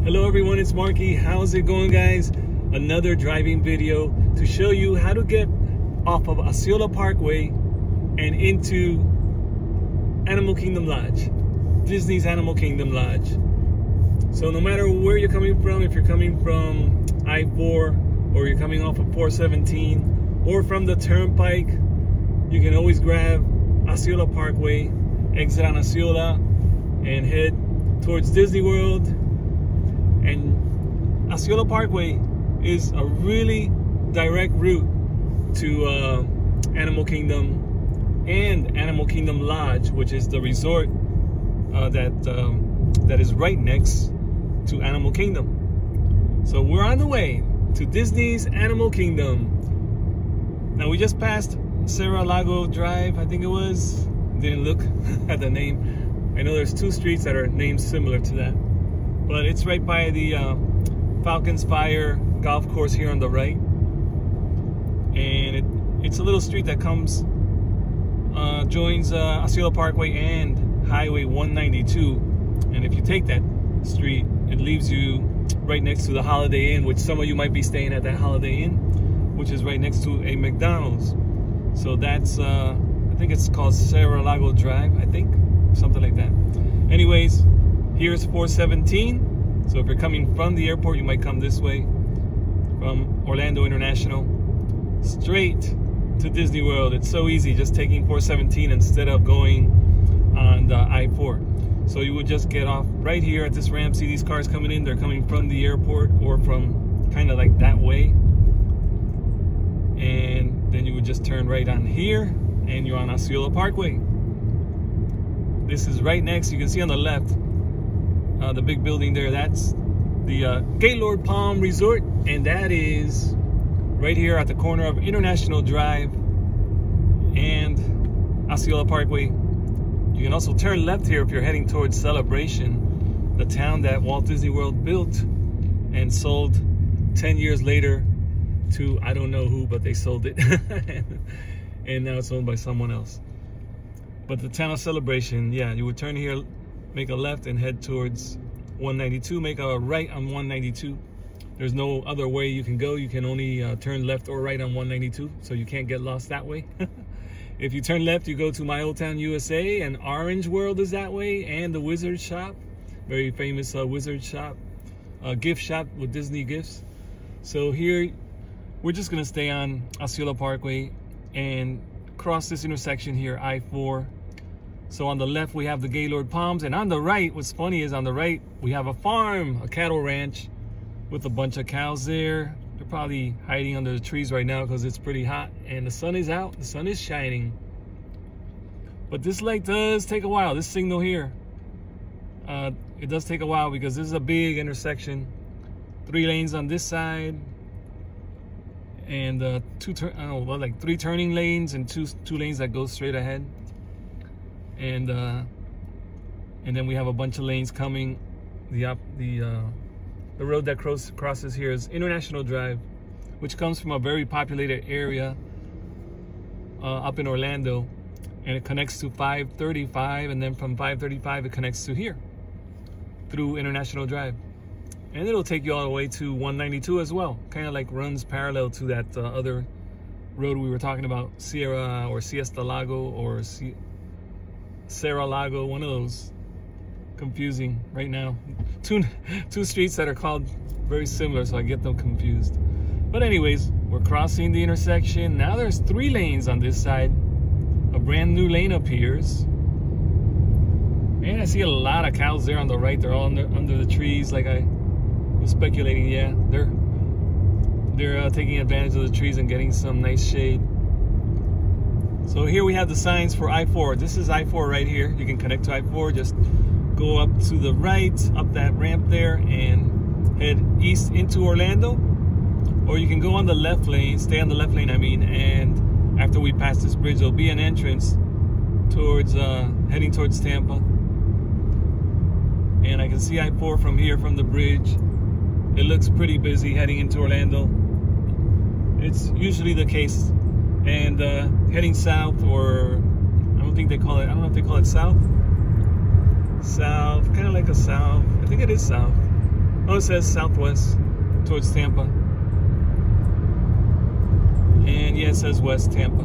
Hello everyone, it's Marky. How's it going, guys? Another driving video to show you how to get off of Osceola Parkway and into Animal Kingdom Lodge, Disney's Animal Kingdom Lodge. So no matter where you're coming from, if you're coming from I-4 or you're coming off of 417 or from the Turnpike, you can always grab Osceola Parkway, exit on Osceola, and head towards Disney World. And Osceola Parkway is a really direct route to Animal Kingdom and Animal Kingdom Lodge, which is the resort that is right next to Animal Kingdom. So we're on the way to Disney's Animal Kingdom. Now we just passed Cerro Drive, I think it was. Didn't look at the name. I know there's two streets that are named similar to that, but it's right by the Falcons Fire golf course here on the right. And it's a little street that comes, joins Osceola Parkway and Highway 192. And if you take that street, it leaves you right next to the Holiday Inn, which some of you might be staying at that Holiday Inn, which is right next to a McDonald's. So that's, I think it's called Cerro Drive, I think, something like that. Anyways, here's 417. So if you're coming from the airport, you might come this way from Orlando International straight to Disney World. It's so easy, just taking 417 instead of going on the I-4. So you would just get off right here at this ramp. See these cars coming in? They're coming from the airport or from kind of like that way. And then you would just turn right on here and you're on Osceola Parkway. This is right next, you can see on the left, the big building there, that's the Gaylord Palm Resort, and that is right here at the corner of International Drive and Osceola Parkway. You can also turn left here if you're heading towards Celebration, the town that Walt Disney World built and sold 10 years later to I don't know who, but they sold it. And now it's owned by someone else. But the town of Celebration, yeah, you would turn here, make a left and head towards 192, make a right on 192. There's no other way you can go. You can only turn left or right on 192, so you can't get lost that way. If you turn left, you go to My Old Town USA, and Orange World is that way, and the Wizard Shop, very famous Wizard Shop, gift shop with Disney gifts. So here, we're just gonna stay on Osceola Parkway and cross this intersection here, I-4. So on the left, we have the Gaylord Palms, and on the right, what's funny is on the right, we have a farm, a cattle ranch with a bunch of cows there. They're probably hiding under the trees right now because it's pretty hot and the sun is out, the sun is shining. But this lake does take a while, this signal here. It does take a while because this is a big intersection. 3 lanes on this side, and like 3 turning lanes and two lanes that go straight ahead. And then we have a bunch of lanes coming. The road that crosses here is International Drive, which comes from a very populated area up in Orlando, and it connects to 535, and then from 535 it connects to here through International Drive, and it'll take you all the way to 192 as well. Kind of like runs parallel to that other road we were talking about, Sierra or Siesta Lago or Cerro Lago, one of those. Confusing right now. Two streets that are called very similar, so I get them confused. But anyways, we're crossing the intersection. Now there's 3 lanes on this side. A brand new lane appears. And I see a lot of cows there on the right. They're all under the trees, like I was speculating. Yeah, they're taking advantage of the trees and getting some nice shade. So here we have the signs for I-4. This is I-4 right here. You can connect to I-4. Just go up to the right, up that ramp there, and head east into Orlando. Or you can go on the left lane, stay on the left lane, I mean, and after we pass this bridge, there'll be an entrance towards, heading towards Tampa. And I can see I-4 from here, from the bridge. It looks pretty busy heading into Orlando. It's usually the case. And heading south, or I don't think they call it, I don't know if they call it south. South, kind of like a south. I think it is south. Oh, it says southwest towards Tampa. And yeah, it says west Tampa.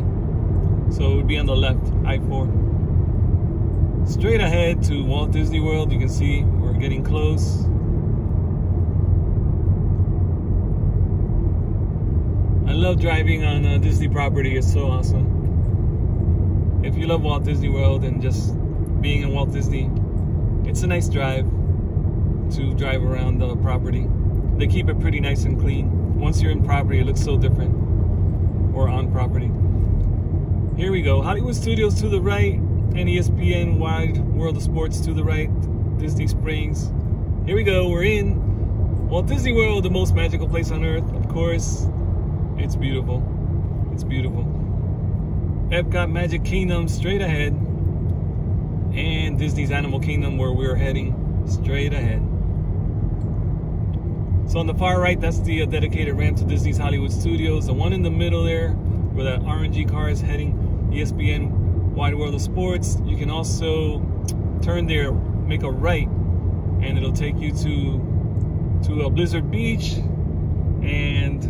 So it would be on the left, I-4. Straight ahead to Walt Disney World. You can see we're getting close. I love driving on Disney property. It's so awesome. If you love Walt Disney World and just being in Walt Disney, it's a nice drive to drive around the property. They keep it pretty nice and clean. Once you're in property, it looks so different. Or on property. Here we go. Hollywood Studios to the right, and ESPN Wide World of Sports to the right. Disney Springs. Here we go. We're in Walt Disney World, the most magical place on earth. Of course, it's beautiful. It's beautiful. Epcot Magic Kingdom straight ahead, and Disney's Animal Kingdom where we're heading straight ahead. So on the far right, that's the dedicated ramp to Disney's Hollywood Studios. The one in the middle there, where that RNG car is heading, ESPN Wide World of Sports. You can also turn there, make a right, and it'll take you to Blizzard Beach and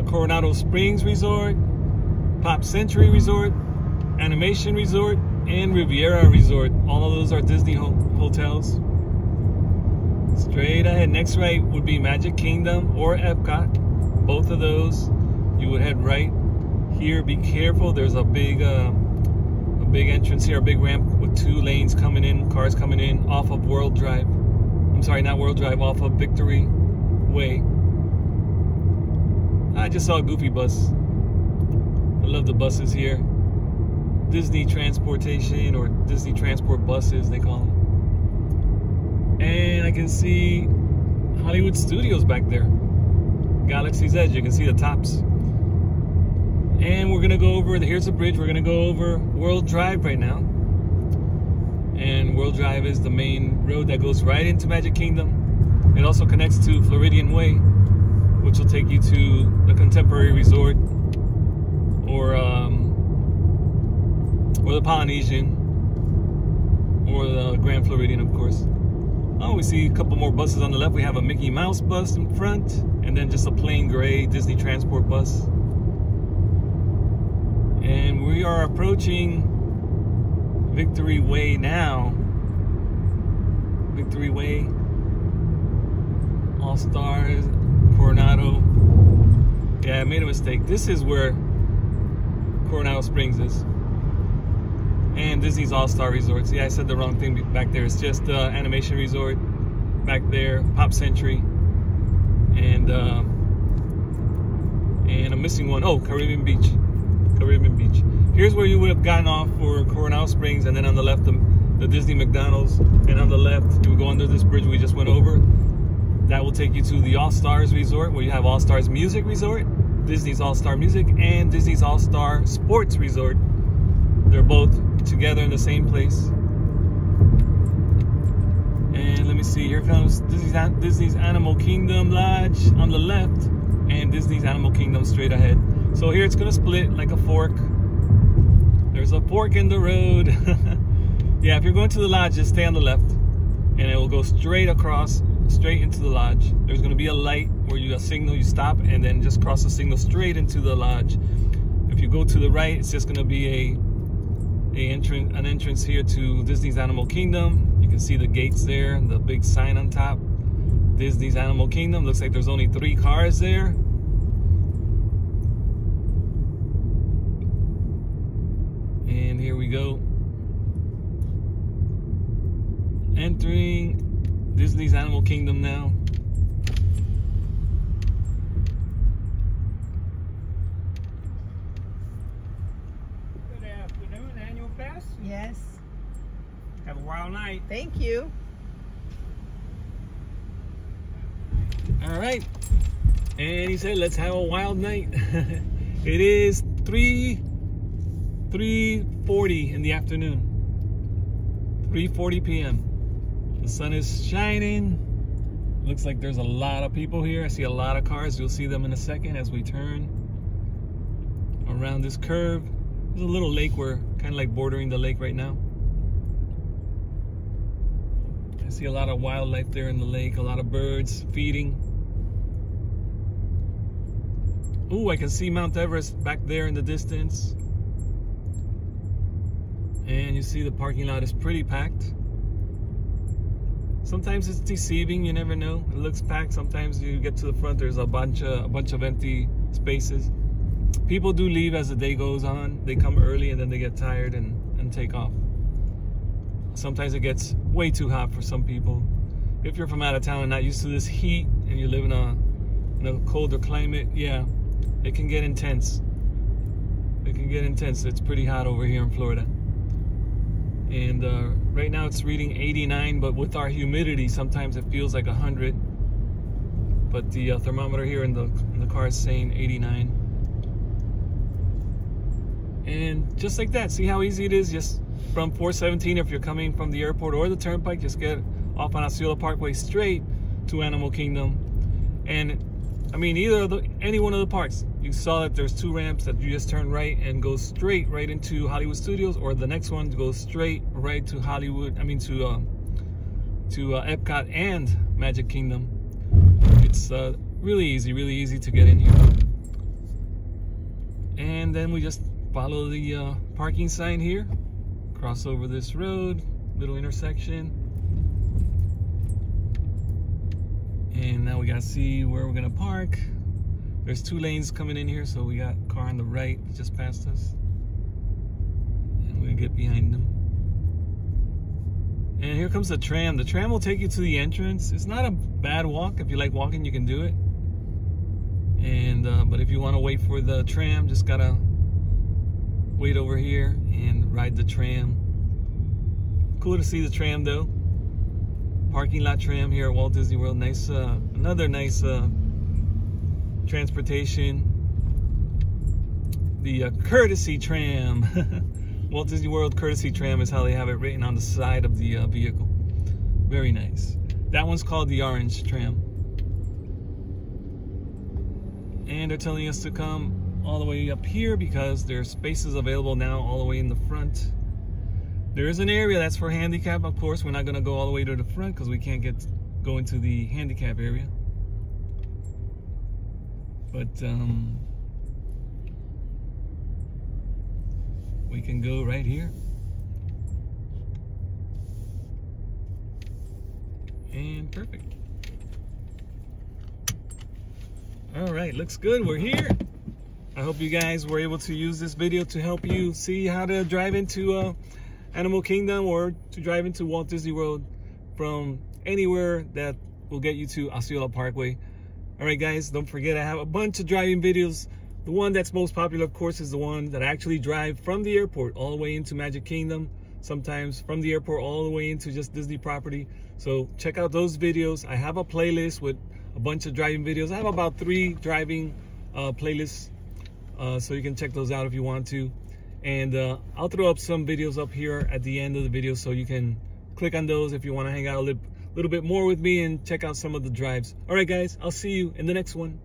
Coronado Springs Resort, Pop Century Resort, Animation Resort, and Riviera Resort. All of those are Disney hotels. Straight ahead, next right would be Magic Kingdom or Epcot. Both of those, you would head right here. Be careful, there's a big entrance here, a big ramp with 2 lanes coming in, cars coming in off of World Drive. I'm sorry, not World Drive, off of Victory Way. I just saw a Goofy bus. I love the buses here. Disney Transportation, or Disney Transport buses, they call them. And I can see Hollywood Studios back there. Galaxy's Edge, you can see the tops. And we're gonna go over, here's the bridge, we're gonna go over World Drive right now. And World Drive is the main road that goes right into Magic Kingdom. It also connects to Floridian Way, which will take you to the Contemporary Resort, or the Polynesian, or the Grand Floridian, of course. Oh, we see a couple more buses on the left. We have a Mickey Mouse bus in front, and then just a plain gray Disney Transport bus. And we are approaching Victory Way now. Victory Way, All Stars, Coronado. Yeah, I made a mistake. This is where Coronado Springs is. And Disney's All-Star Resorts. Yeah, I said the wrong thing back there. It's just Animation Resort back there, Pop Century, and I'm missing one. Oh, Caribbean Beach. Caribbean Beach. Here's where you would have gotten off for Coronado Springs, and then on the left, the Disney McDonald's, and on the left, you would go under this bridge we just went over. That will take you to the All-Stars Resort, where you have All-Stars Music Resort, Disney's All-Star Music, and Disney's All-Star Sports Resort. They're both together in the same place. And let me see, here comes Disney's Animal Kingdom Lodge on the left, and Disney's Animal Kingdom straight ahead. So here it's gonna split like a fork. There's a fork in the road. Yeah, if you're going to the lodge, just stay on the left, and it will go straight across, straight into the lodge. There's gonna be a light where you signal, you stop, and then just cross the signal straight into the lodge. If you go to the right, it's just gonna be an entrance here to Disney's Animal Kingdom. You can see the gates there, the big sign on top. Disney's Animal Kingdom. Looks like there's only 3 cars there. And here we go. Entering Disney's Animal Kingdom now. Yes. Have a wild night. Thank you. All right. And he said, let's have a wild night. It is 3:40 in the afternoon. 3:40 p.m. The sun is shining. Looks like there's a lot of people here. I see a lot of cars. You'll see them in a second as we turn around this curve. There's a little lake. We're kind of like bordering the lake right now. I see a lot of wildlife there in the lake, a lot of birds feeding. Ooh, I can see Mount Everest back there in the distance. And you see the parking lot is pretty packed. Sometimes it's deceiving, you never know. It looks packed. Sometimes you get to the front, there's a bunch of empty spaces. People do leave as the day goes on. They come early and then they get tired and take off. Sometimes it gets way too hot for some people. If you're from out of town and not used to this heat and you live in a colder climate, yeah, it can get intense. It can get intense. It's pretty hot over here in Florida. And right now it's reading 89, but with our humidity, sometimes it feels like 100. But the thermometer here in the car is saying 89. And just like that, see how easy it is? Just from 417, if you're coming from the airport or the turnpike, just get off on Osceola Parkway straight to Animal Kingdom. And I mean, any one of the parks, you saw that there's 2 ramps that you just turn right and go straight right into Hollywood Studios, or the next one goes straight right to Hollywood. I mean to Epcot and Magic Kingdom. It's really easy to get in here. And then we just follow the parking sign here, cross over this road, little intersection. And now we gotta see where we're gonna park. There's 2 lanes coming in here, so we got a car on the right just past us. And we're gonna get behind them. And here comes the tram. The tram will take you to the entrance. It's not a bad walk. If you like walking, you can do it. And but if you wanna wait for the tram, just gotta wait over here and ride the tram. Cool to see the tram though. Parking lot tram here at Walt Disney World. Nice, another nice transportation. The courtesy tram. Walt Disney World courtesy tram is how they have it written on the side of the vehicle. Very nice. That one's called the orange tram. And they're telling us to come all the way up here because there's spaces available now all the way in the front. There is an area that's for handicap. Of course, we're not going to go all the way to the front because we can't go into the handicap area. But we can go right here. And perfect. All right, looks good. We're here. I hope you guys were able to use this video to help you see how to drive into Animal Kingdom or to drive into Walt Disney World from anywhere that will get you to Osceola Parkway. All right, guys, don't forget I have a bunch of driving videos. The one that's most popular, of course, is the one that I actually drive from the airport all the way into Magic Kingdom, sometimes from the airport all the way into just Disney property. So check out those videos. I have a playlist with a bunch of driving videos. I have about 3 driving playlists, so you can check those out if you want to. And I'll throw up some videos up here at the end of the video so you can click on those if you want to hang out a little bit more with me and check out some of the drives. All right, guys, I'll see you in the next one.